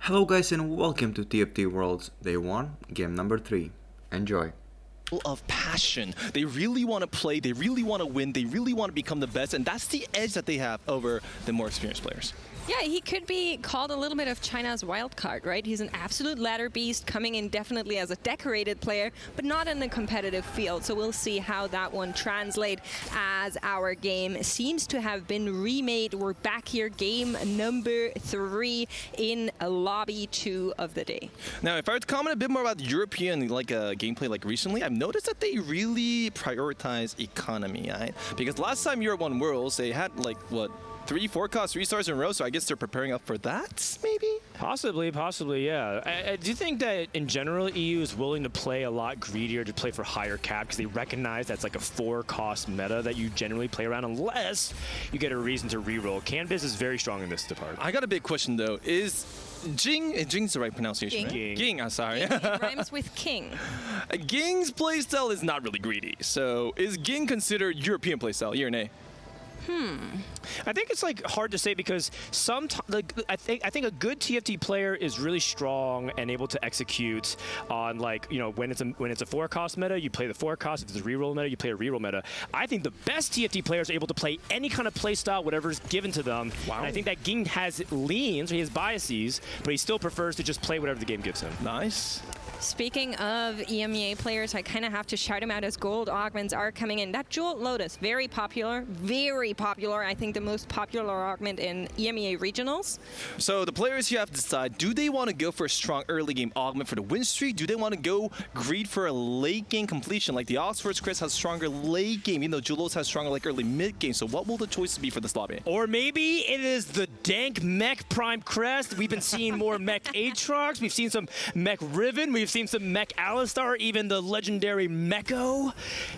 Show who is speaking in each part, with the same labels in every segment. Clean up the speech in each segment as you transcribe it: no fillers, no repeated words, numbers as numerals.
Speaker 1: Hello guys and welcome to TFT Worlds Day 1, Game number 3. Enjoy.
Speaker 2: Of passion. They really want to play, they really want to win, they really want to become the best, and that's the edge that they have over the more experienced players.
Speaker 3: Yeah, he could be called a little bit of China's wild card, right? He's an absolute ladder beast, coming in definitely as a decorated player, but not in a competitive field. So we'll see how that one translates as our game seems to have been remade. We're back here, game number 3 in lobby 2 of the day.
Speaker 2: Now, if I were to comment a bit more about European gameplay like recently, I've noticed that they really prioritize economy, right? Because last time Europe won Worlds, they had like, what, 3 cost 3 stars in a row, so I guess they're preparing up for that, maybe?
Speaker 4: Possibly, yeah. I do think that in general, EU is willing to play a lot greedier to play for higher cap because they recognize that's like a 4-cost meta that you generally play around unless you get a reason to reroll. Canvas is very strong in this department.
Speaker 2: I got a big question though. Is Jing's the right pronunciation,
Speaker 3: Ging.
Speaker 2: right? Ging, I'm sorry.
Speaker 3: It rhymes with king.
Speaker 2: Ging's playstyle is not really greedy, so is Ging considered European playstyle, yeah or nay?
Speaker 4: I think it's like hard to say because I think a good TFT player is really strong and able to execute on when it's a 4-cost meta, you play the 4-cost. If it's a reroll meta, you play a reroll meta. I think the best TFT players are able to play any kind of play style, whatever's given to them. Wow. And I think that Ging has leans, or he has biases, but he still prefers to just play whatever the game gives him.
Speaker 2: Nice.
Speaker 3: Speaking of EMEA players, I kind of have to shout him out as gold augments are coming in. That Jewel Lotus, very popular, very popular. I think the most popular augment in EMEA regionals.
Speaker 2: So the players, you have to decide, do they want to go for a strong early game augment for the win streak? Do they want to go greed for a late game completion? Like the Oxford's Chris has stronger late game, even though Jewel Lotus has stronger early mid game. So what will the choices be for this lobby?
Speaker 4: Or maybe it is the dank Mech Prime Crest. We've been seeing more Mech Aatrox. We've seen some Mech Riven. We've seen some Mech Alistar, even the legendary Meko.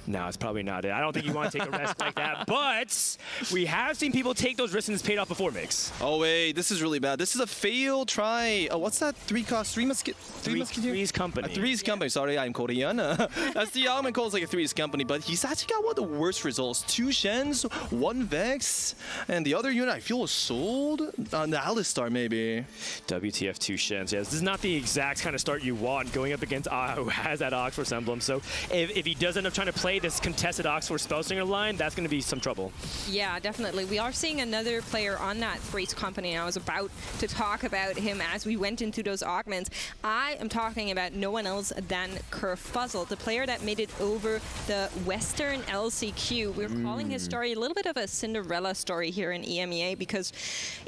Speaker 4: No, it's probably not it. I don't think you want to take a risk like that, but we have seen people take those risks and it's paid off before, Mix.
Speaker 2: Oh wait, this is really bad. This is a failed try. Oh, what's that? 3-cost 3 musket?
Speaker 4: Three's Company.
Speaker 2: Three's Company. Sorry, I'm Korean. That's the element calls like a Three's Company, but he's actually got one of the worst results. 2 Shens, 1 Vex, and the other unit I feel was sold on the Alistar maybe.
Speaker 4: WTF 2 Shens. Yes, this is not the exact kind of start you want going up against who has that Oxford emblem. So if he does end up trying to play this contested Oxford Spellslinger line, that's going to be some trouble.
Speaker 3: Yeah, definitely. We are seeing another player on that Three's Company, and I was about to talk about him as we went into those augments. I am talking about no one else than Kerfuzzle, the player that made it over the Western LCQ. We're calling his story a little bit of a Cinderella story here in EMEA because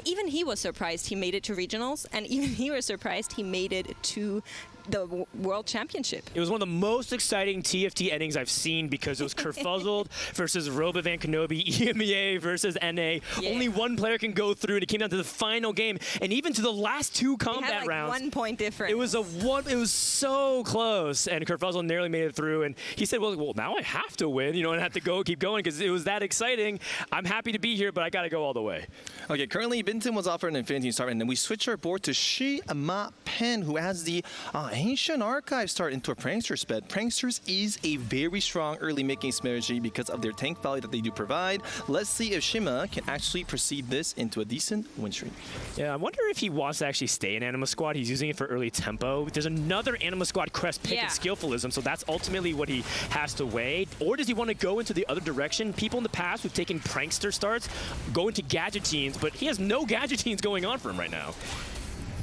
Speaker 3: even he was surprised he made it to regionals, and even he was surprised he made it to the World Championship.
Speaker 4: It was one of the most exciting TFT endings I've seen because it was Kerfuzzled versus Robovan Kenobi, EMEA versus NA. Yeah. Only one player can go through, and it came down to the final game, and even to the last 2 combat rounds.
Speaker 3: 1 point difference.
Speaker 4: It was it was so close, and Kerfuzzle nearly made it through, and he said, well, now I have to win, and have to keep going because it was that exciting. I'm happy to be here, but I got to go all the way.
Speaker 2: Okay, currently Binton was offered an Infinity Star, and then we switch our board to Shi Ma Pen, who has the Ancient Archive start into a Prankster's bed. Pranksters is a very strong early mid-game strategy because of their tank value that they do provide. Let's see if Shima can actually proceed this into a decent win streak.
Speaker 4: Yeah, I wonder if he wants to actually stay in Anima Squad. He's using it for early tempo. There's another Anima Squad crest pick in Skillfulism, so that's ultimately what he has to weigh. Or does he want to go into the other direction? People in the past who've taken Prankster starts go into Gadgetines, but he has no Gadgetines going on for him right now.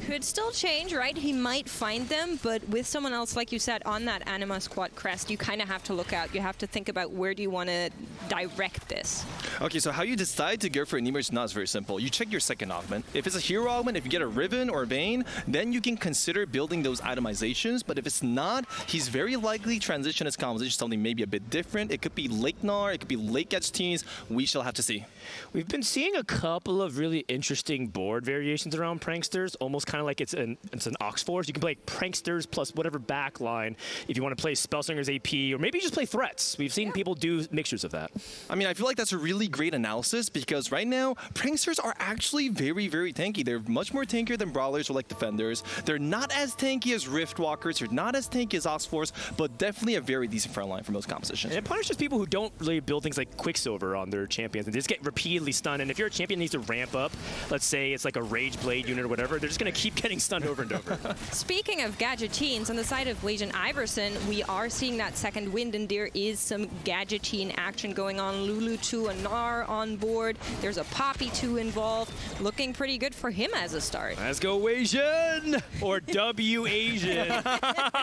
Speaker 3: Could still change, right? He might find them, but with someone else, like you said, on that Anima Squad crest, you kind of have to look out. You have to think about where do you want to direct this.
Speaker 2: Okay, so how you decide to go for Anima is not very simple. You check your second augment. If it's a hero augment, if you get a Riven or a Vayne, then you can consider building those itemizations. But if it's not, he's very likely transition his composition to something maybe a bit different. It could be Lake Nar, it could be Lake Gadgetines. We shall have to see.
Speaker 4: We've been seeing a couple of really interesting board variations around Pranksters, almost kind of like it's an Oxforce. You can play Pranksters plus whatever backline if you want to play Spellslinger's AP, or maybe just play threats. We've seen people do mixtures of that.
Speaker 2: I mean, I feel like that's a really great analysis because right now, Pranksters are actually very, very tanky. They're much more tankier than Brawlers or like Defenders. They're not as tanky as Riftwalkers. They're not as tanky as Oxforce, but definitely a very decent front line for most compositions.
Speaker 4: And it punishes people who don't really build things like Quicksilver on their champions and they just get repeatedly stunned. And if your champion needs to ramp up, let's say it's like a Rage Blade unit or whatever, they're just going to keep getting stunned over and over.
Speaker 3: Speaking of gadgetines, on the side of Wei Jin Iverson, we are seeing that second wind, and there is some gadgetine action going on. Lulu 2, a Gnar on board. There's a Poppy 2 involved. Looking pretty good for him as a start.
Speaker 4: Let's go Asian, or W Asian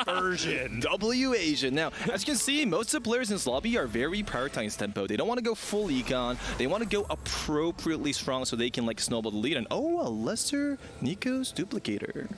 Speaker 4: version.
Speaker 2: W Asian. Now, as you can see, most of the players in this lobby are very prioritizing tempo. They don't want to go full econ. They want to go appropriately strong so they can like snowball the lead. And oh, a lesser Nico's duplicator.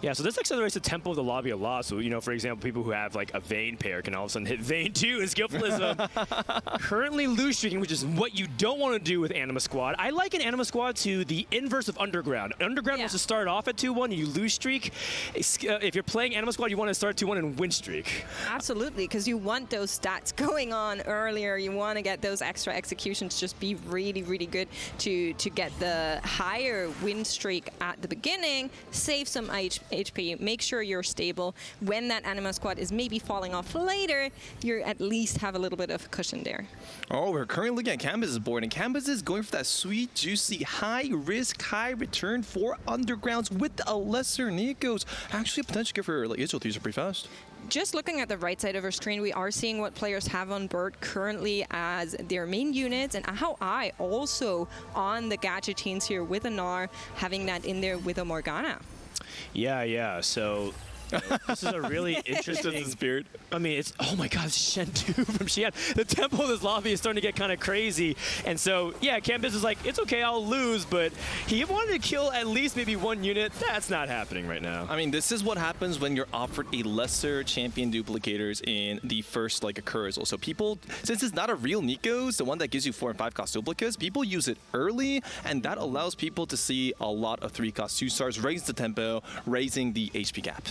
Speaker 4: Yeah, so this accelerates the tempo of the lobby a lot. So, you know, for example, people who have like a Vayne pair can all of a sudden hit Vayne 2 in Skillfulism. Currently lose streaking, which is what you don't want to do with Anima Squad. I liken Anima Squad to the inverse of Underground. Underground wants to start off at 2-1 and you lose streak. If you're playing Anima Squad, you want to start 2-1 and win streak.
Speaker 3: Absolutely, because you want those stats going on earlier. You want to get those extra executions, just be really, really good to get the higher win streak at the beginning, save some HP, make sure you're stable. When that Anima Squad is maybe falling off later, you at least have a little bit of cushion there.
Speaker 2: Oh, we're currently looking at Canvas's board, and Canvas is going for that sweet, juicy, high risk, high return for Undergrounds with a lesser Nikos. Actually, potential good for like Israel. These are pretty fast.
Speaker 3: Just looking at the right side of our screen, we are seeing what players have on board currently as their main units, and how I also on the gadgetines here with a Gnar, having that in there with a Morgana.
Speaker 4: Yeah. So this is a really interesting
Speaker 2: spirit.
Speaker 4: I mean, it's, oh my God, Shen 2 from Xian. The tempo of this lobby is starting to get kind of crazy. And so, yeah, Canvas is like, it's okay, I'll lose, but he wanted to kill at least maybe one unit. That's not happening right now.
Speaker 2: I mean, this is what happens when you're offered a lesser champion duplicators in the first, like, occurral. So people, since it's not a real Nikos, the one that gives you 4 and 5 cost duplicates, people use it early, and that allows people to see a lot of 3 cost 2 stars, raise the tempo, raising the HP gap.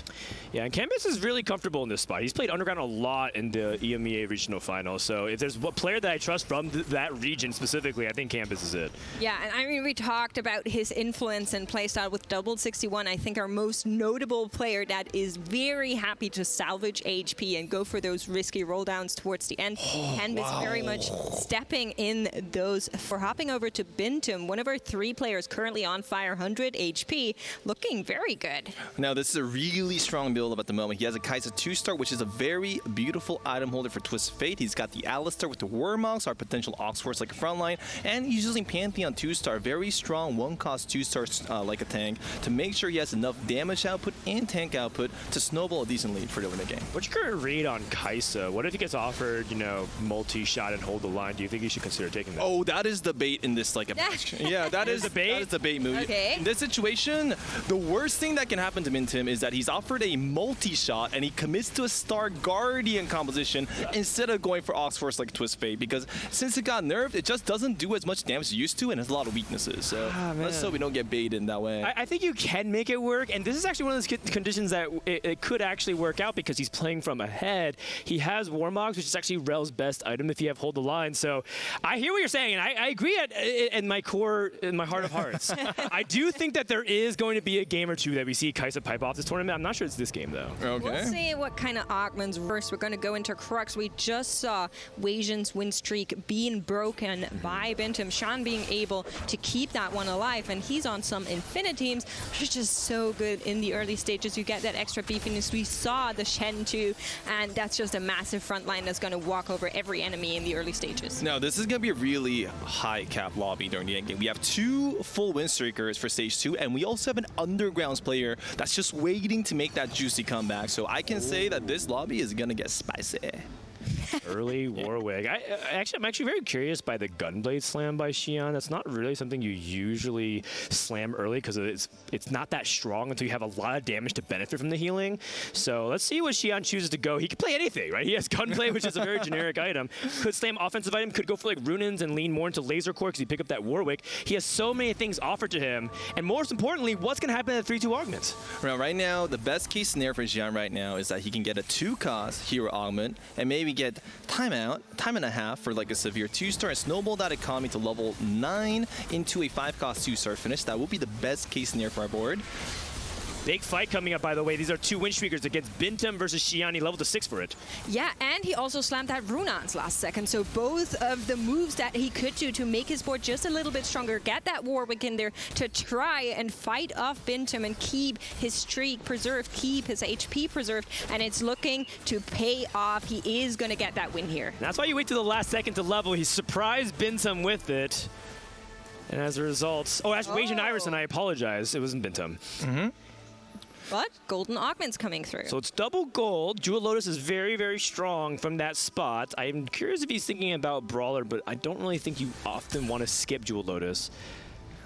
Speaker 4: Yeah, and Canvas is really comfortable in this spot. He's played Underground a lot in the EMEA regional final. So if there's a player that I trust from that region specifically, I think Canvas is it.
Speaker 3: Yeah, and I mean, we talked about his influence and playstyle with Double 61. I think our most notable player that is very happy to salvage HP and go for those risky roll downs towards the end. Canvas very much stepping in those for hopping over to Bintum, one of our 3 players currently on fire, 100 HP, looking very good.
Speaker 2: Now, this is a really strong build-up at the moment. He has a Kai'Sa 2-star, which is a very beautiful item holder for Twist Fate. He's got the Alistar with the Warmox, our potential Oxforce like a frontline, and he's using Pantheon 2-star, very strong 1-cost 2-star like a tank to make sure he has enough damage output and tank output to snowball a decent lead for the win game.
Speaker 4: What's your current read on Kai'Sa? What if he gets offered, you know, multi-shot and hold the line? Do you think he should consider taking that?
Speaker 2: Oh, that is the bait in this like a match. Yeah, that is the bait. That is the bait move.
Speaker 3: Okay.
Speaker 2: In this situation, the worst thing that can happen to Mintim is that he's offered a multi-shot and he commits to a Star Guardian composition instead of going for Oxforce like Twist Fate, because since it got nerfed, it just doesn't do as much damage as it used to and has a lot of weaknesses. So let's hope we don't get baited in that way.
Speaker 4: I think you can make it work, and this is actually one of those conditions that it could actually work out because he's playing from ahead. He has Warmogs, which is actually Rel's best item if you have Hold the Line. So I hear what you're saying, and I agree in my core, in my heart of hearts. I do think that there is going to be a game or two that we see Kai'Sa pipe off this tournament. I'm not sure it's this game, though.
Speaker 2: Okay.
Speaker 3: We'll see what kind of augments first. We're going to go into Crux. We just saw Wei Jin's win streak being broken by Bintum. Shan being able to keep that one alive, and he's on some Infiniteams, which is just so good in the early stages. You get that extra beefiness. We saw the Shen 2, and that's just a massive front line that's going to walk over every enemy in the early stages.
Speaker 2: Now, this is going to be a really high cap lobby during the end game. We have 2 full win streakers for stage 2, and we also have an Undergrounds player that's just waiting to make that juicy comeback. So I can say that this lobby is going to get spicy.
Speaker 4: Early Warwick. I'm actually very curious by the Gunblade slam by Xian. That's not really something you usually slam early because it's not that strong until you have a lot of damage to benefit from the healing. So let's see what Xian chooses to go. He could play anything, right? He has Gunblade, which is a very generic item. Could slam offensive item, could go for like Runins and lean more into Laser Core because he pick up that Warwick. He has so many things offered to him. And most importantly, what's going to happen at 3-2 augments?
Speaker 2: Right now, the best case scenario for Xian right now is that he can get a 2-cost hero augment and maybe get time and a half for like a severe 2-star and snowball that economy to level 9 into a 5-cost 2-star finish. That will be the best case scenario for our board.
Speaker 4: Big fight coming up, by the way. These are 2 win streakers against Bintum versus Shiani, level to 6 for it.
Speaker 3: Yeah, and he also slammed that Runans last second, so both of the moves that he could do to make his board just a little bit stronger, get that Warwick in there to try and fight off Bintum and keep his streak preserved, keep his HP preserved, and it's looking to pay off. He is going to get that win here.
Speaker 4: That's why you wait to the last second to level. He surprised Bintum with it. And as a result, Asian Iverson, I apologize. It wasn't Bintum.
Speaker 3: But golden augments coming through.
Speaker 4: So it's double gold. Jewel Lotus is very, very strong from that spot. I'm curious if he's thinking about Brawler, but I don't really think you often want to skip Jewel Lotus.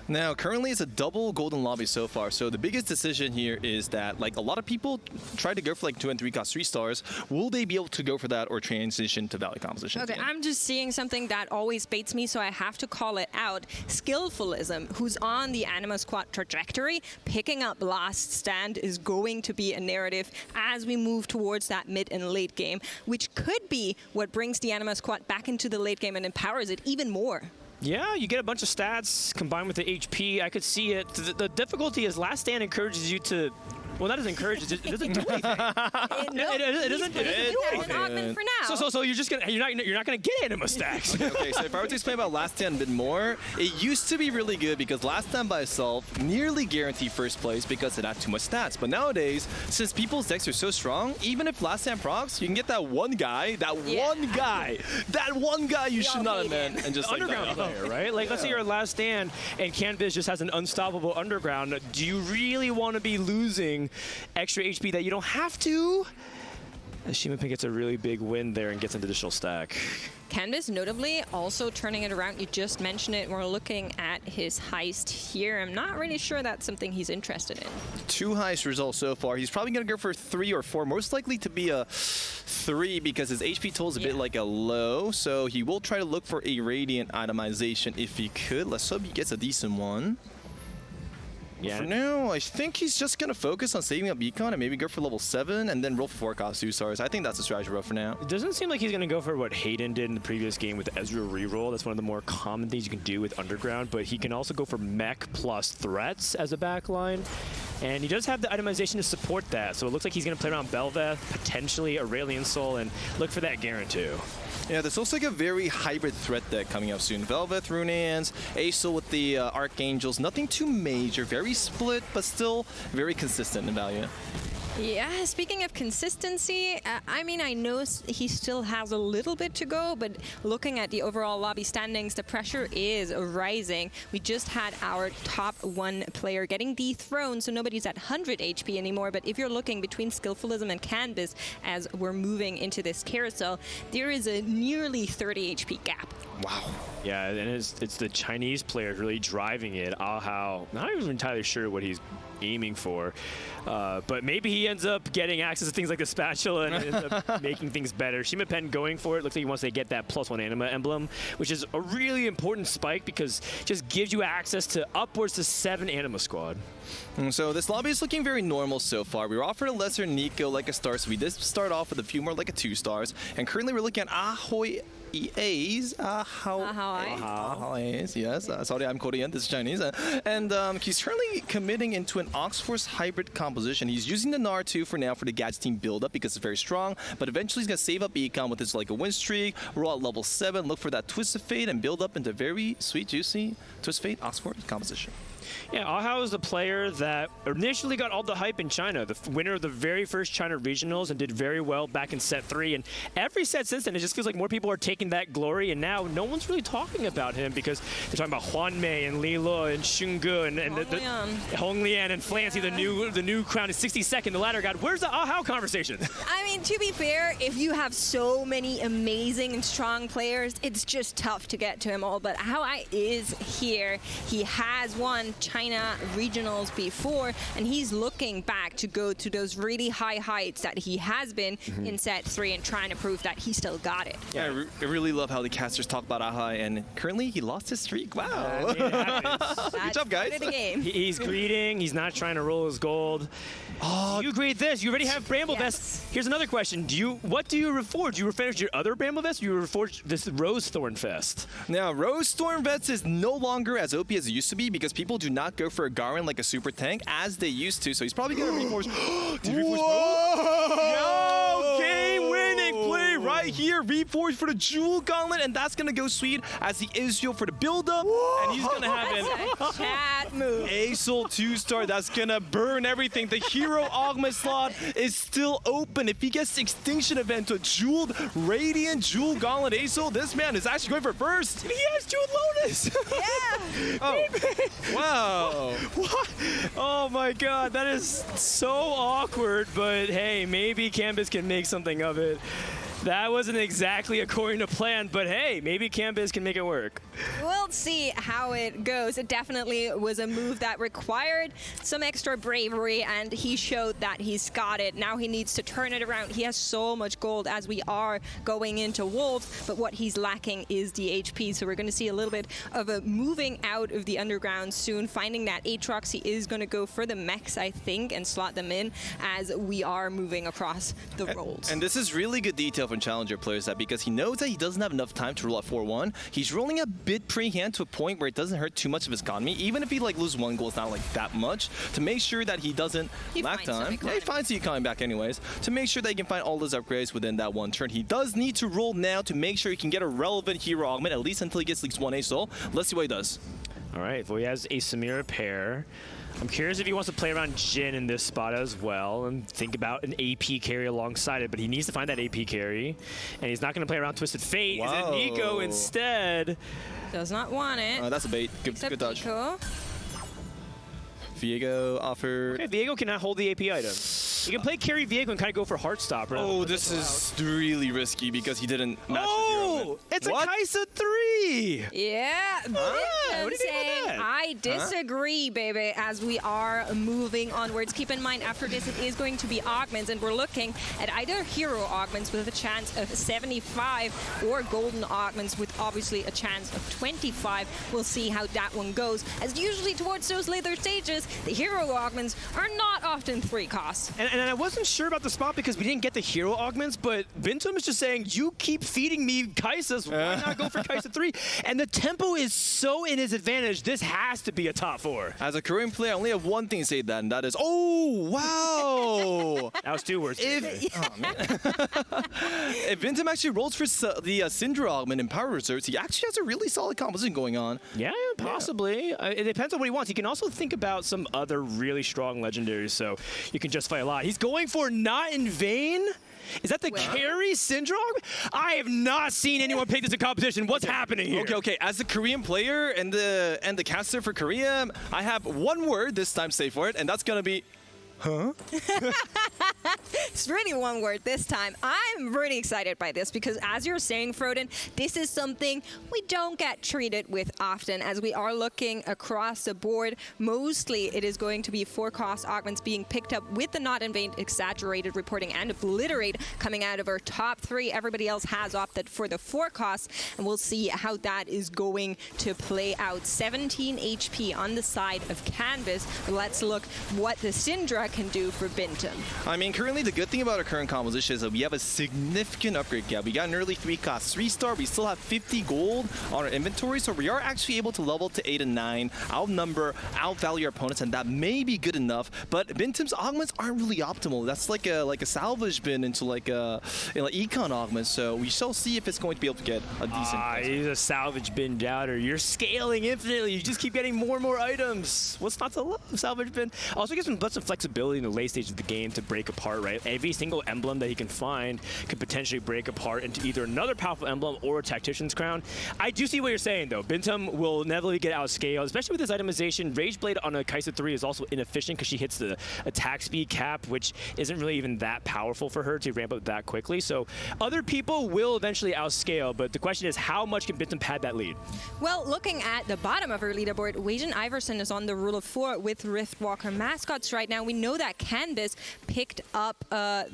Speaker 2: Now, currently it's a double golden lobby so far, so the biggest decision here is that, like, a lot of people try to go for like 2 and 3 cost 3 stars. Will they be able to go for that or transition to value composition?
Speaker 3: Okay, I'm just seeing something that always baits me, so I have to call it out. Skillfulism, who's on the Anima Squad trajectory, picking up Last Stand is going to be a narrative as we move towards that mid and late game, which could be what brings the Anima Squad back into the late game and empowers it even more.
Speaker 4: Yeah, you get a bunch of stats combined with the HP. I could see it. The difficulty is Last Stand encourages you to... Well, that doesn't encourage it. It doesn't do anything. It doesn't do anything.
Speaker 3: An augment for now.
Speaker 4: So you're just gonna you're not gonna get Anima stacks.
Speaker 2: Okay, so if I were to explain about Last Stand a bit more, it used to be really good because Last Stand by itself nearly guaranteed first place because it had too much stats. But nowadays, since people's decks are so strong, even if Last Stand procs, you can get that one guy you should not have meant, and just like
Speaker 4: Underground player, right? Like, let's say you're at Last Stand and Canvas just has an unstoppable Underground. Do you really want to be losing extra HP that you don't have to? Shimapin gets a really big win there and gets an additional stack.
Speaker 3: Canvas notably also turning it around. You just mentioned it. We're looking at his heist here. I'm not really sure that's something he's interested in.
Speaker 2: 2 heist results so far. He's probably going to go for 3 or 4. Most likely to be a 3 because his HP total is a bit like a low. So he will try to look for a Radiant itemization if he could. Let's hope he gets a decent one.
Speaker 4: Yeah.
Speaker 2: For now, I think he's just going to focus on saving up Econ and maybe go for level 7 and then roll for 4 cost 2 stars. I think that's the strategy roll for now.
Speaker 4: It doesn't seem like he's going to go for what Hayden did in the previous game with the Ezra reroll. That's one of the more common things you can do with Underground, but he can also go for mech plus threats as a backline. And he does have the itemization to support that, so it looks like he's going to play around Belveth, potentially Aurelion Soul, and look for that Garen too.
Speaker 2: Yeah, there's also like a very hybrid threat deck coming up soon. Velvet, Runeans, Aesol with the Archangels. Nothing too major, very split, but still very consistent in value.
Speaker 3: Yeah, speaking of consistency, I mean, I know he still has a little bit to go, but looking at the overall lobby standings, the pressure is rising. We just had our top 1 player getting dethroned, so nobody's at 100 HP anymore, but if you're looking between Skillfulism and Canvas as we're moving into this carousel, there is a nearly 30 HP gap.
Speaker 2: Wow.
Speaker 4: Yeah, and it's the Chinese player really driving it. Ahao, not even entirely sure what he's aiming for, but maybe he ends up getting access to things like the spatula and ends up making things better. Shimapin going for it. Looks like he wants to get that +1 Anima emblem, which is a really important spike because it just gives you access to upwards to 7 Anima Squad.
Speaker 2: So this lobby is looking very normal so far. We were offered a lesser Nico like a star, so we did start off with a few more like a 2 stars, and currently we're looking at Ahoy EAs. Yes. Sorry, I'm Korean. This is Chinese. And he's currently committing into an Oxforce hybrid composition. He's using the NAR 2 for now for the Gadget team build up because it's very strong. But eventually he's gonna save up Econ with his like a win streak, roll at level 7, look for that Twist of Fate, and build up into very sweet, juicy Twist of Fate Oxforce composition.
Speaker 4: Yeah, Ahao is the player that initially got all the hype in China, the winner of the very first China regionals, and did very well back in set 3. And every set since then, it just feels like more people are taking that glory, and now no one's really talking about him because they're talking about Huan Mei and Li Luo and Xungu and Hong Lian and Flancy, the new crown is 62nd, the ladder god. Where's the Ahao conversation?
Speaker 3: I mean, to be fair, if you have so many amazing and strong players, it's just tough to get to him all. But Ahao is here. He has won China regionals before, and he's looking back to go to those really high heights that he has been in set 3 and trying to prove that he still got it.
Speaker 2: Yeah, I really love how the casters talk about Ahai, and currently he lost his streak. Wow. Good job, guys.
Speaker 4: He's greeting. He's not trying to roll his gold. Oh, you greet this. You already have Bramble Vest. Here's another question. What do you reforge? Do you reforge your other Bramble Vest, or you reforge this Rose Thorn Vest?
Speaker 2: Now, Rose Thorn Vest is no longer as OP as it used to be because people do not go for a Garen like a super tank as they used to, so he's probably going to reforce. Did reforce Yo, game-winning play right here. Reforce for the Jewel Gauntlet, and that's going to go sweet as the Israel for the build-up, and he's going to have an
Speaker 3: Chat move.
Speaker 2: Aesol 2-star that's going to burn everything. The hero augment slot is still open. If he gets the Extinction event to a Jeweled Radiant Jewel Gauntlet Aesol, this man is actually going for first.
Speaker 4: He has Jeweled Lotus.
Speaker 3: Yeah.
Speaker 2: Oh, wow.
Speaker 4: What? Oh my god, that is so awkward, but hey, maybe Canvas can make something of it. That wasn't exactly according to plan, but hey, maybe Canvas can make it work.
Speaker 3: We'll see how it goes. It definitely was a move that required some extra bravery, and he showed that he's got it. Now he needs to turn it around. He has so much gold as we are going into Wolves, but what he's lacking is the HP. So we're going to see a little bit of a moving out of the underground soon, finding that Aatrox. He is going to go for the mechs, I think, and slot them in as we are moving across the rolls.
Speaker 2: And this is really good detail from Challenger players, that because he knows that he doesn't have enough time to roll at 4-1, he's rolling a bit pre-hand to a point where it doesn't hurt too much of his economy. Even if he like loses one goal, it's not like that much, to make sure that he doesn't lack time. Yeah, he finds the economy back anyways, to make sure that he can find all those upgrades within that one turn. He does need to roll now to make sure he can get a relevant hero augment, at least until he gets at least one Aesol. Let's see what he does.
Speaker 4: All right, well, he has a Samira pair. I'm curious if he wants to play around Jhin in this spot as well and think about an AP carry alongside it, but he needs to find that AP carry, and he's not going to play around Twisted Fate. Is it Nico instead?
Speaker 3: Does not want it.
Speaker 2: That's a bait. Good dodge.
Speaker 3: Nico.
Speaker 2: Viego offer. Okay,
Speaker 4: Viego cannot hold the AP item. You can play carry Viego and kind of go for Heartstopper.
Speaker 2: Oh, this is really risky because he didn't match his hero.
Speaker 4: It's what? A Kai'Sa 3!
Speaker 3: Yeah,
Speaker 4: what do you
Speaker 3: saying,
Speaker 4: think of that?
Speaker 3: I disagree, baby, as we are moving onwards. Keep in mind, after this, it is going to be augments, and we're looking at either hero augments with a chance of 75 or golden augments with obviously a chance of 25. We'll see how that one goes, as usually towards those later stages, the hero augments are not often 3 costs.
Speaker 4: And I wasn't sure about the spot because we didn't get the hero augments, but Bintum is just saying, you keep feeding me Kai'Sas, why not go for Kai'Sa 3? And the tempo is so in his advantage, this has to be a top 4.
Speaker 2: As a Korean player, I only have one thing to say, and that is, oh, wow!
Speaker 4: That was 2 words.
Speaker 2: If Bintum actually rolls for the Syndra augment in Power Reserves, he actually has a really solid composition going on.
Speaker 4: Yeah, possibly. Yeah. It depends on what he wants. He can also think about some other really strong legendaries, so you can justify a lot. He's going for Not in Vain? Is that the carry Syndrome? I have not seen anyone pick this in competition. What's happening here?
Speaker 2: Okay. As a Korean player and the caster for Korea, I have one word this time, say for it, and that's gonna be huh?
Speaker 3: It's really one word this time. I'm really excited by this because, as you're saying, Froden, this is something we don't get treated with often as we are looking across the board. Mostly it is going to be 4 cost augments being picked up with the Not in Vain exaggerated reporting and Obliterate coming out of our top 3. Everybody else has opted for the 4 costs, and we'll see how that is going to play out. 17 HP on the side of Canvas. Let's look what the Syndra can do for Bintum.
Speaker 2: I mean, currently the good thing about our current composition is that we have a significant upgrade gap. We got an early 3 cost 3-star. We still have 50 gold on our inventory, so we are actually able to level to 8 and 9, outvalue our opponents, and that may be good enough. But Bintum's augments aren't really optimal. That's like a salvage bin into like a econ augment. So we shall see if it's going to be able to get a decent.
Speaker 4: He's a salvage bin doubter. You're scaling infinitely. You just keep getting more and more items. What's not to love? Salvage bin also gives him some flexibility in the late stage of the game to break apart, right? Every single emblem that he can find could potentially break apart into either another powerful emblem or a Tactician's Crown. I do see what you're saying, though. Bintum will inevitably get outscaled, especially with his itemization. Rage Blade on a Kai'Sa 3 is also inefficient because she hits the attack speed cap, which isn't really even that powerful for her to ramp up that quickly. So other people will eventually outscale, but the question is, how much can Bintum pad that lead?
Speaker 3: Well, looking at the bottom of our leaderboard, Wajan Iverson is on the rule of 4 with Riftwalker mascots right now. We know that Canvas picked up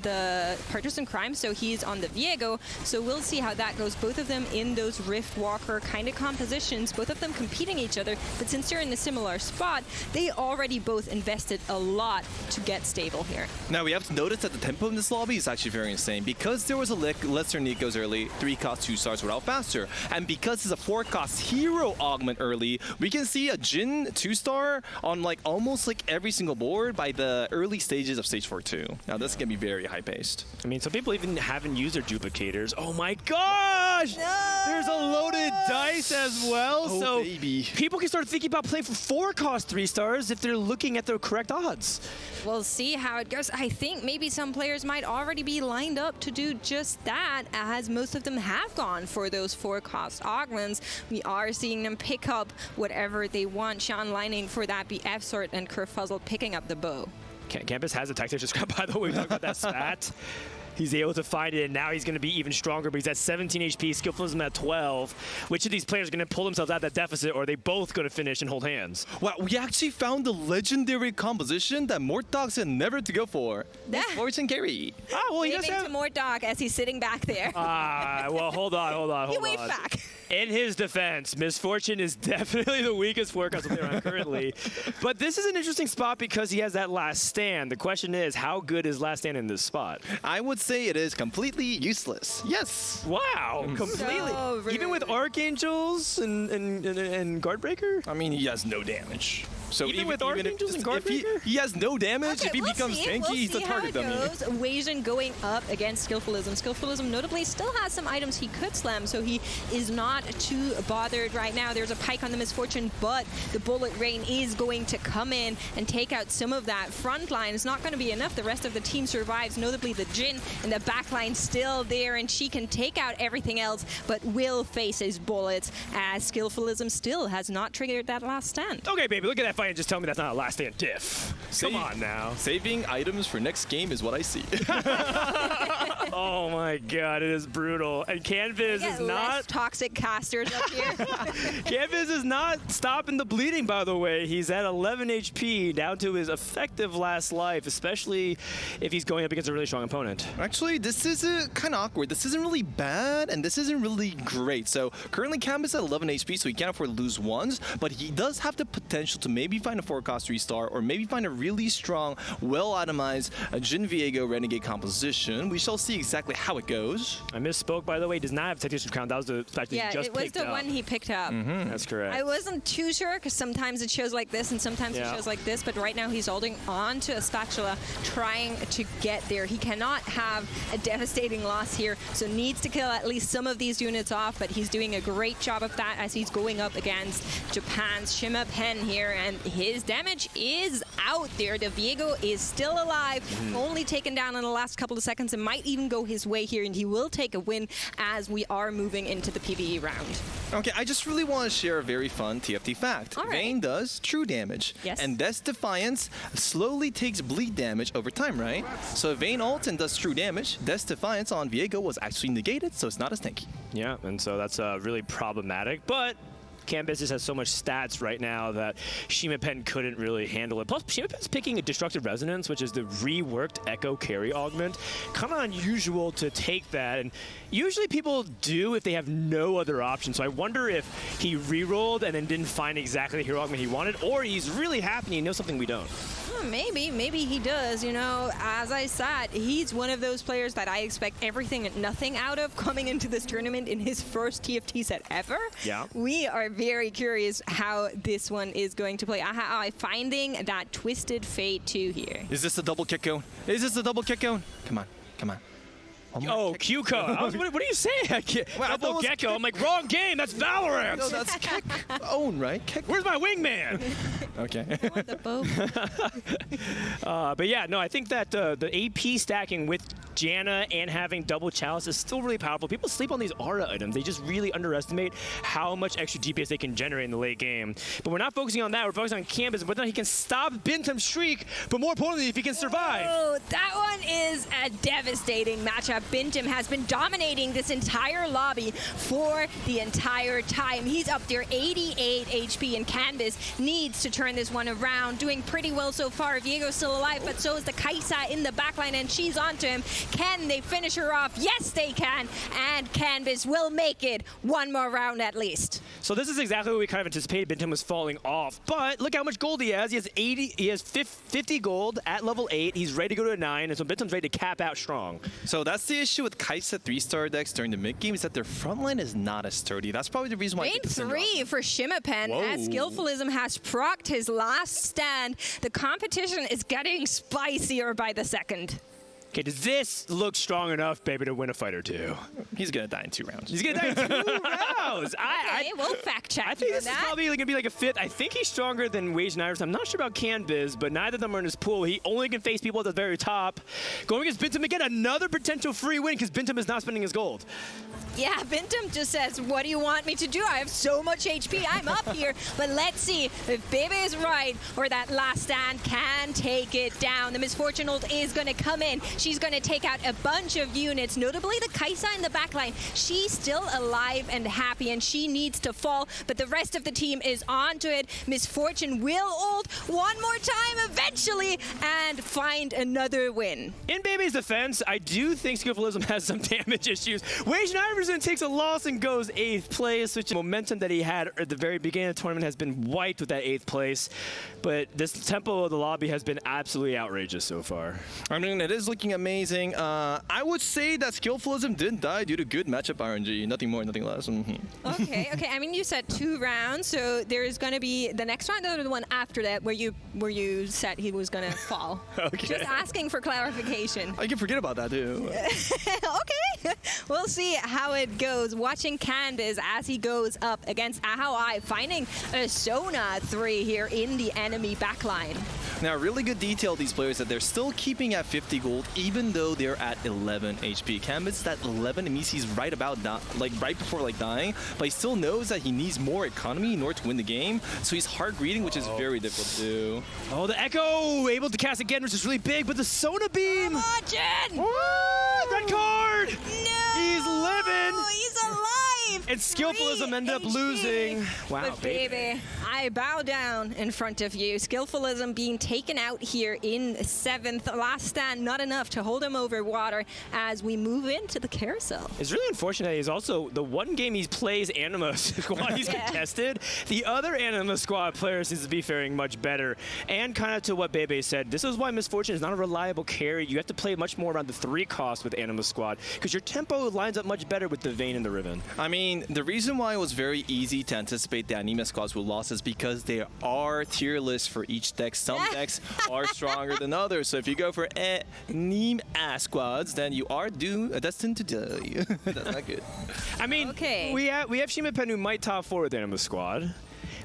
Speaker 3: the Partisan Crime, so he's on the Viego. So we'll see how that goes. Both of them in those Rift Walker kind of compositions, both of them competing each other, but since they're in a similar spot, they already both invested a lot to get stable here.
Speaker 2: Now we have to notice that the tempo in this lobby is actually very insane. Because there was a lick, Lester Neat goes early, 3 cost 2 stars were out faster. And because it's a 4 cost hero augment early, we can see a Jin 2-star on like almost like every single board by the early stages of stage 4-2. Now this is going to be very high paced.
Speaker 4: I mean, some people even haven't used their duplicators. Oh my gosh!
Speaker 3: No!
Speaker 4: There's a loaded dice as well.
Speaker 2: Oh,
Speaker 4: so
Speaker 2: baby.
Speaker 4: people can start thinking about playing for 4 cost 3 stars if they're looking at the correct odds.
Speaker 3: We'll see how it goes. I think maybe some players might already be lined up to do just that, as most of them have gone for those 4 cost augments. We are seeing them pick up whatever they want. Sean lining for that BF sort and Kerfuzzle picking up the bow.
Speaker 4: Campus has a tactician scrap, by the way. We talked about that stat. He's able to find it, and now he's going to be even stronger, but he's at 17 HP, Skillfullism at 12. Which of these players are going to pull themselves out of that deficit, or are they both going to finish and hold hands?
Speaker 2: Wow, we actually found the legendary composition that Mortdog said never to go for. Fortune Carry.
Speaker 4: Ah, well, he does
Speaker 3: Waving
Speaker 4: have...
Speaker 3: to Mortdog as he's sitting back there.
Speaker 4: Well, hold on.
Speaker 3: He waved back.
Speaker 4: In his defense, Misfortune is definitely the weakest 4-cost player on currently. But this is an interesting spot because he has that last stand. The question is, how good is last stand in this spot?
Speaker 2: I would say it is completely useless. Yes.
Speaker 4: Wow, completely.
Speaker 3: So rude.
Speaker 4: Even with Archangels and Guardbreaker?
Speaker 2: I mean, he has no damage. So
Speaker 4: Even with Archangels and
Speaker 2: if
Speaker 4: Guardbreaker?
Speaker 2: he has no damage, if he
Speaker 3: we'll
Speaker 2: becomes
Speaker 3: see.
Speaker 2: tanky,
Speaker 3: We'll
Speaker 2: he's a
Speaker 3: see how
Speaker 2: target
Speaker 3: it
Speaker 2: dummy.
Speaker 3: goes. Evasion going up against Skillfullism. Skillfullism notably still has some items he could slam, so he is not too bothered right now. There's a pike on the Misfortune, but the bullet rain is going to come in and take out some of that front line. It's not going to be enough. The rest of the team survives, notably the Jin, and the back line still there, and she can take out everything else, but will face his bullets as Skillfullism still has not triggered that last stand.
Speaker 4: Okay, baby, look at that fight and just tell me that's not a last stand diff. Come on now.
Speaker 2: Saving items for next game is what I see.
Speaker 4: Oh my god, it is brutal. And Canvas is
Speaker 3: Less
Speaker 4: not...
Speaker 3: toxic casters up here.
Speaker 4: Canvas is not stopping the bleeding, by the way. He's at 11 HP, down to his effective last life, especially if he's going up against a really strong opponent.
Speaker 2: Actually, this is kind of awkward. This isn't really bad, and this isn't really great. So currently, Canvas at 11 HP, so he can't afford to lose ones, but he does have the potential to maybe find a 4-cost 3-star, or maybe find a really strong, well-itemized Jin Viego Renegade composition. We shall see exactly how it goes.
Speaker 4: I misspoke, by the way. He does not have Tactician Crown. That was the fact that
Speaker 3: Yeah,
Speaker 4: he just
Speaker 3: it was
Speaker 4: picked
Speaker 3: the
Speaker 4: up.
Speaker 3: one he picked up.
Speaker 4: That's correct.
Speaker 3: I wasn't too sure because sometimes it shows like this and sometimes
Speaker 4: Yeah.
Speaker 3: it shows like this, but right now he's holding on to a spatula trying to get there. He cannot have a devastating loss here, so needs to kill at least some of these units off, but he's doing a great job of that as he's going up against Japan's Shima Pen here, and his damage is out there. The Viego is still alive, only taken down in the last couple of seconds, and might even go his way here, and he will take a win as we are moving into the PvE round.
Speaker 2: Okay, I just really want to share a very fun TFT fact.
Speaker 3: All right.
Speaker 2: Vayne does true damage.
Speaker 3: Yes.
Speaker 2: And Death's Defiance slowly takes bleed damage over time, right? So if Vayne ults and does true damage, Death's Defiance on Viego was actually negated, so it's not as tanky.
Speaker 4: Yeah, and so that's really problematic. But Canvas just has so much stats right now that Shima Pen couldn't really handle it. Plus, Shima Pen's picking a Destructive Resonance, which is the reworked Echo Carry Augment. Kind of unusual to take that, and usually people do if they have no other option. So I wonder if he re-rolled and then didn't find exactly the hero augment he wanted, or he's really happy and he knows something we don't.
Speaker 3: Maybe he does. You know, as I said, he's one of those players that I expect everything and nothing out of coming into this tournament in his first TFT set ever.
Speaker 4: Yeah.
Speaker 3: We are very curious how this one is going to play. I'm finding that Twisted Fate 2 here.
Speaker 2: Is this a double kick cone? Is this a double kick cone? Come on, come on.
Speaker 4: Oh, Q code. What are you saying? I can't,
Speaker 2: Well, I thought it
Speaker 4: double
Speaker 2: was
Speaker 4: Gecko. I'm like, wrong game. That's Valorant.
Speaker 2: No, that's kick own, right? Kick.
Speaker 4: Where's my wingman?
Speaker 2: Okay.
Speaker 3: The bow.
Speaker 4: But yeah, no, I think that the AP stacking with Janna and having double chalice is still really powerful. People sleep on these aura items. They just really underestimate how much extra DPS they can generate in the late game. But we're not focusing on that. We're focusing on Canvas, whether or not he can stop Bintam's streak, but more importantly, if he can survive.
Speaker 3: Oh, that one is a devastating matchup that Bintim has been dominating this entire lobby for the entire time. He's up there 88 HP, and Canvas needs to turn this one around. Doing pretty well so far. Viego's still alive, but so is the Kaisa in the backline, and she's onto him. Can they finish her off? Yes, they can. And Canvas will make it one more round at least.
Speaker 4: So this is exactly what we kind of anticipated. Bintim was falling off, but look how much gold he has. He has 80. He has 50 gold at level 8. He's ready to go to 9, and so Bintim's ready to cap out strong.
Speaker 2: So that's the issue with Kaisa 3-star decks during the mid game, is that their front line is not as sturdy. That's probably the reason why.
Speaker 3: Game 3 for Shimapen as Skillfulism has procced his last stand. The competition is getting spicier by the second.
Speaker 4: Okay, does this look strong enough, baby, to win a fight or two?
Speaker 2: He's gonna die in 2 rounds.
Speaker 4: He's gonna die in 2 rounds.
Speaker 3: Okay, we'll fact check.
Speaker 4: I think this
Speaker 3: that.
Speaker 4: is probably gonna be like a fit. I think he's stronger than Wage and Iris. I'm not sure about Canvas, but neither of them are in his pool. He only can face people at the very top. Going against Bintim again, another potential free win because Bintim is not spending his gold.
Speaker 3: Yeah, Bintim just says, what do you want me to do? I have so much HP. I'm up here. But let's see if Bebe is right or that last stand can take it down. The Misfortune ult is going to come in. She's going to take out a bunch of units, notably the Kaisa in the backline. She's still alive and happy, and she needs to fall. But the rest of the team is onto it. Misfortune will ult one more time eventually and find another win.
Speaker 4: In Bebe's defense, I do think Skillfulism has some damage issues. Wage and Iverson takes a loss and goes 8th place, which momentum that he had at the very beginning of the tournament has been wiped with that 8th place. But this tempo of the lobby has been absolutely outrageous so far.
Speaker 2: I mean, it is looking amazing. I would say that Skillfulism didn't die due to good matchup RNG. Nothing more, nothing less.
Speaker 3: Okay. I mean, you said 2 rounds, so there's going to be the next round or the one after that where you said he was going to fall.
Speaker 4: Okay.
Speaker 3: Just asking for clarification.
Speaker 2: I can forget about that too.
Speaker 3: Okay. We'll see how it goes. Watching Canvas as he goes up against Ahawai, finding a Sona 3 here in the enemy backline.
Speaker 2: Now, really good detail these players that they're still keeping at 50 gold, even though they're at 11 HP. Canvas is at 11, and means he's right about right before dying, but he still knows that he needs more economy in order to win the game. So he's hard greeting, which is very difficult to do.
Speaker 4: Oh, the Echo able to cast again, which is really big, but the Sona beam.
Speaker 3: Come on, Jen!
Speaker 4: Red card.
Speaker 3: No!
Speaker 4: He's living.
Speaker 3: He's alive!
Speaker 4: And Skillfulism ended up losing. Wow,
Speaker 3: but baby, I bow down in front of you. Skillfulism being taken out here in 7th. Last stand, not enough to hold him over water as we move into the carousel.
Speaker 4: It's really unfortunate. He's also the one game he plays Anima Squad he's contested. The other Anima Squad player seems to be faring much better. And kind of to what Bebe said, this is why Misfortune is not a reliable carry. You have to play much more around the 3 cost with Anima Squad because your tempo lines up much better with the Vayne and the Riven.
Speaker 2: I mean, the reason why it was very easy to anticipate the Anima squads will lose is because there are tier lists for each deck. Some decks are stronger than others. So if you go for Anima squads, then you are destined to die. That's not good.
Speaker 4: I mean, we have Shimapen who might top 4 with Anima Squad.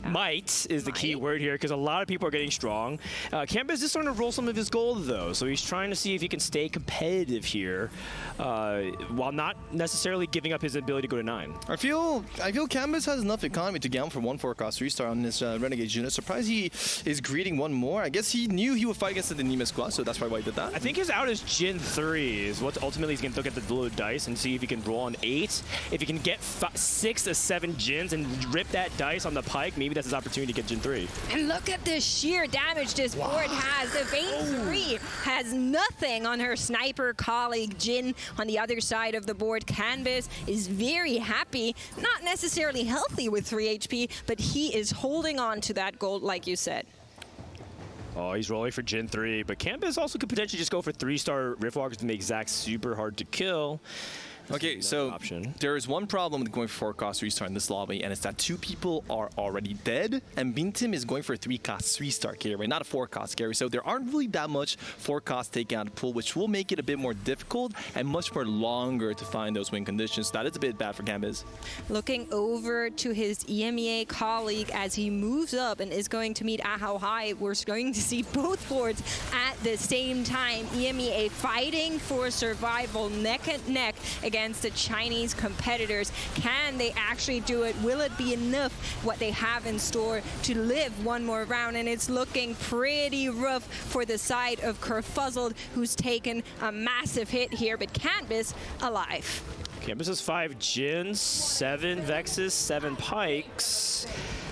Speaker 4: Might is the key word here because a lot of people are getting strong. Canvas is starting to roll some of his gold though, so he's trying to see if he can stay competitive here while not necessarily giving up his ability to go to 9.
Speaker 2: I feel Canvas has enough economy to gamble for 1 4-cost 3-star on this Renegade unit. Surprised he is greeting one more. I guess he knew he would fight against the Anima squad, so that's probably why he did that.
Speaker 4: I think his out is Jin 3 is what ultimately he's going to look at the blue dice and see if he can roll on 8. If he can get 6 to 7 Jins and rip that dice on the pike, maybe that's his opportunity to get Jin 3.
Speaker 3: And look at the sheer damage this board has. The Vayne 3 has nothing on her sniper colleague Jin on the other side of the board. Canvas is very happy, not necessarily healthy with 3 HP, but he is holding on to that gold like you said.
Speaker 4: Oh, he's rolling for Jin 3, but Canvas also could potentially just go for 3-star Riftwalkers to make Zac super hard to kill.
Speaker 2: Okay, so there is one problem with going for 4-cost 3-star in this lobby, and it's that 2 people are already dead, and Bintim is going for a 3-cost 3-star carry, right? Not a 4-cost carry. So there aren't really that much 4-cost taking out of the pool, which will make it a bit more difficult and much more longer to find those win conditions. That is a bit bad for Canvas. Looking
Speaker 3: over to his EMEA colleague as he moves up and is going to meet Ahawai. We're going to see both boards at the same time. EMEA fighting for survival neck and neck against the Chinese competitors. Can they actually do it? Will it be enough what they have in store to live one more round? And it's looking pretty rough for the side of Kerfuzzled, who's taken a massive hit here, but Canvas alive.
Speaker 4: Campus has 5 Jins, 7 Vexes, 7 Pikes.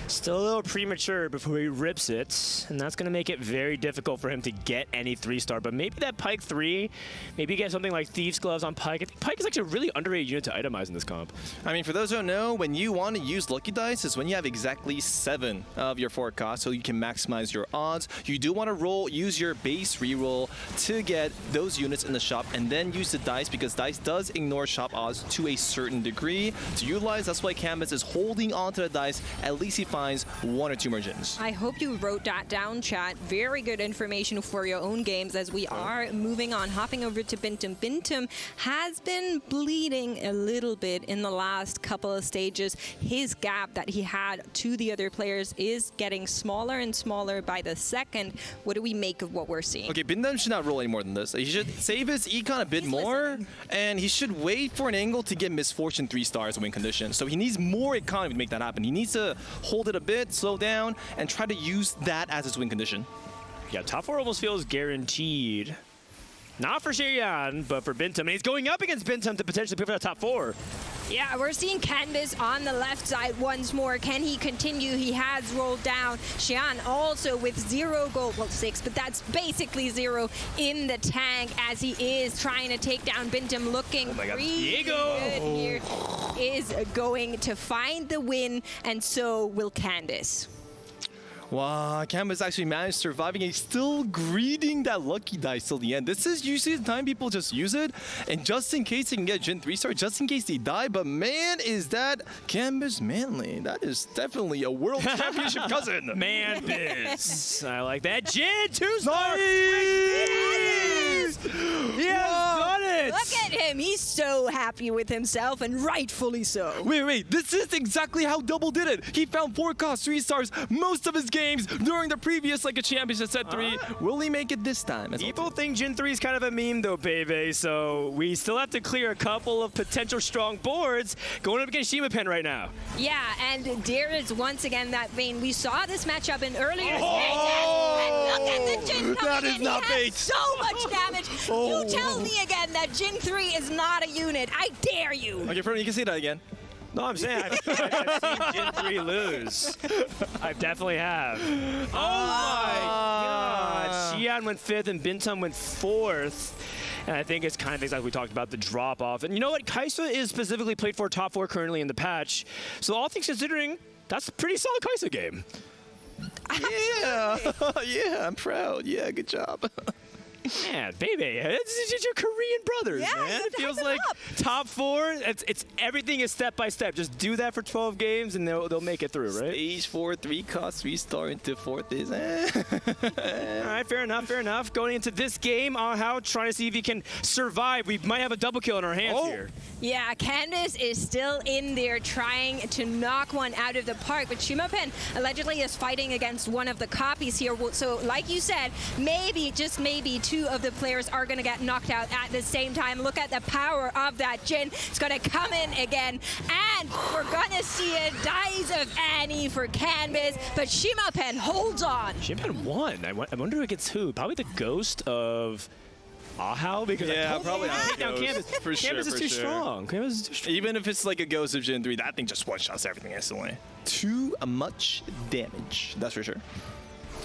Speaker 4: Still a little premature before he rips it, and that's going to make it very difficult for him to get any 3-star. But maybe that Pike 3, maybe get something like Thieves Gloves on Pike. I think Pike is actually a really underrated unit to itemize in this comp.
Speaker 2: I mean, for those who don't know, when you want to use Lucky Dice is when you have exactly 7 of your forecast, so you can maximize your odds. You do want to use your base reroll to get those units in the shop, and then use the dice, because dice does ignore shop odds to a certain degree. To utilize, that's why Canvas is holding on to the dice. At least he finds 1 or 2 more Jins.
Speaker 3: I hope you wrote that down, chat. Very good information for your own games as we are moving on, hopping over to Bintum. Bintum has been bleeding a little bit in the last couple of stages. His gap that he had to the other players is getting smaller and smaller by the second. What do we make of what we're seeing?
Speaker 2: Okay, Bintum should not roll any more than this. He should save his econ a bit more, and he should wait for an angle to get Misfortune 3 stars win condition. So he needs more economy to make that happen. He needs to hold it a bit, slow down, and try to use that as his win condition.
Speaker 4: Yeah, top 4 almost feels guaranteed. Not for Xian, but for Bintum. And he's going up against Bintum to potentially pick for that top 4.
Speaker 3: Yeah, we're seeing Canvas on the left side once more. Can he continue? He has rolled down. Xian also with 0 gold, well 6, but that's basically 0 in the tank as he is trying to take down Bintum, looking really good here. Is going to find the win, and so will Canvas.
Speaker 2: Wow, Canvas actually managed surviving. He's still greeting that Lucky Dice till the end. This is usually the time people just use it, and just in case they can get Jin 3-star, just in case they die. But man, is that Canvas manly. That is definitely a World Championship cousin.
Speaker 4: Man biz. I like that. Jin 2-star.
Speaker 2: Nice!
Speaker 4: He has done it.
Speaker 3: Look at him. He's so happy with himself, and rightfully so.
Speaker 2: Wait. This is exactly how Double did it. He found 4 cost 3 stars most of his games during the previous like a championship set 3. Will he make it this time?
Speaker 4: People think Jin 3 is kind of a meme though, Bebe, so we still have to clear a couple of potential strong boards going up against Shimapen right now.
Speaker 3: Yeah, and there is once again that vein. We saw this matchup in earlier stages, and look at the Jin coming
Speaker 2: that is
Speaker 3: in.
Speaker 2: not
Speaker 3: He
Speaker 2: bait.
Speaker 3: has so much damage. You tell me again that Jin 3 is not a unit. I dare you.
Speaker 2: Okay, Fern, you can say that again.
Speaker 4: No, I'm saying I've seen Jin 3 lose. I definitely have. Oh my god. Xian went 5th and Bintum went 4th. And I think it's kind of things like we talked about, the drop-off. And you know what? Kaisa is specifically played for top 4 currently in the patch. So all things considering, that's a pretty solid Kaisa game.
Speaker 2: Yeah. Yeah, I'm proud. Yeah, good job.
Speaker 4: Man, baby, it's your Korean brothers,
Speaker 3: Yeah,
Speaker 4: man.
Speaker 3: you
Speaker 4: It feels
Speaker 3: hype
Speaker 4: like
Speaker 3: them up.
Speaker 4: top 4. It's everything is step by step. Just do that for 12 games, and they'll make it through, right?
Speaker 2: Stage 4, 3 cost 3 star into 4th is.
Speaker 4: All right, fair enough, fair enough. Going into this game, Ahao trying to see if he can survive. We might have a double kill in our hands here.
Speaker 3: Yeah, Candace is still in there trying to knock one out of the park, but Shimapen allegedly is fighting against one of the copies here. So like you said, maybe, just maybe, 2 of the players are going to get knocked out at the same time. Look at the power of that Jin. It's going to come in again, and we're going to see a Dies of Annie for Canvas, but Shimapen holds on.
Speaker 4: Shimapen won. I wonder who gets who. Probably the ghost of Ahao, because
Speaker 2: Yeah,
Speaker 4: I
Speaker 2: probably not the
Speaker 4: down
Speaker 2: ghost.
Speaker 4: Canvas.
Speaker 2: For sure,
Speaker 4: Canvas is
Speaker 2: for
Speaker 4: too
Speaker 2: sure.
Speaker 4: strong. Canvas is too strong.
Speaker 2: Even if it's like a Ghost of Jin 3, that thing just one-shots everything instantly. Too much damage, that's for sure.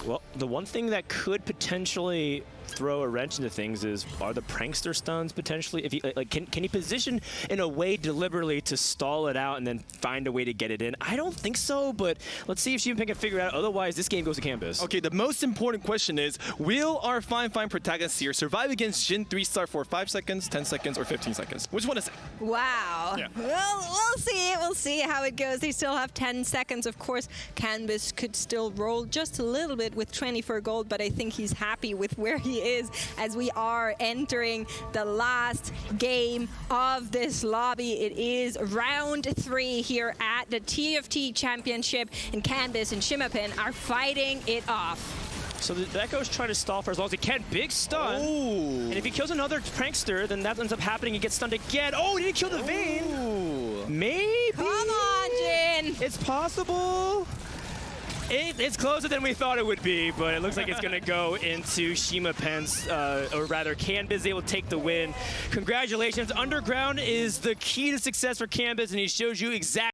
Speaker 4: Well, the one thing that could potentially throw a wrench into things is, are the prankster stuns potentially, if he like can he position in a way deliberately to stall it out and then find a way to get it in? I don't think so, but let's see if Shimapen can figure it out. Otherwise, this game goes to Canvas.
Speaker 2: Okay, the most important question is, will our fine protagonists here survive against Jin 3-star for 5 seconds, 10 seconds, or 15 seconds? Which one is it?
Speaker 3: Wow.
Speaker 2: Yeah.
Speaker 3: Well, we'll see. We'll see how it goes. They still have 10 seconds. Of course, Canvas could still roll just a little bit with 24 gold, but I think he's happy with where he is as we are entering the last game of this lobby. It is round 3 here at the TFT Championship, and Canvas and Shimapen are fighting it off.
Speaker 4: So the Echo's trying to stall for as long as he can. Big stun.
Speaker 2: Ooh.
Speaker 4: And if he kills another prankster, then that ends up happening. He gets stunned again. Oh, he didn't kill the Vayne.
Speaker 2: Ooh.
Speaker 4: Maybe.
Speaker 3: Come on, Jin.
Speaker 4: It's possible. It's closer than we thought it would be, but it looks like it's going to go into Shima Pen's, or rather, Canbiz able to take the win. Congratulations. Underground is the key to success for Canbiz, and he shows you exactly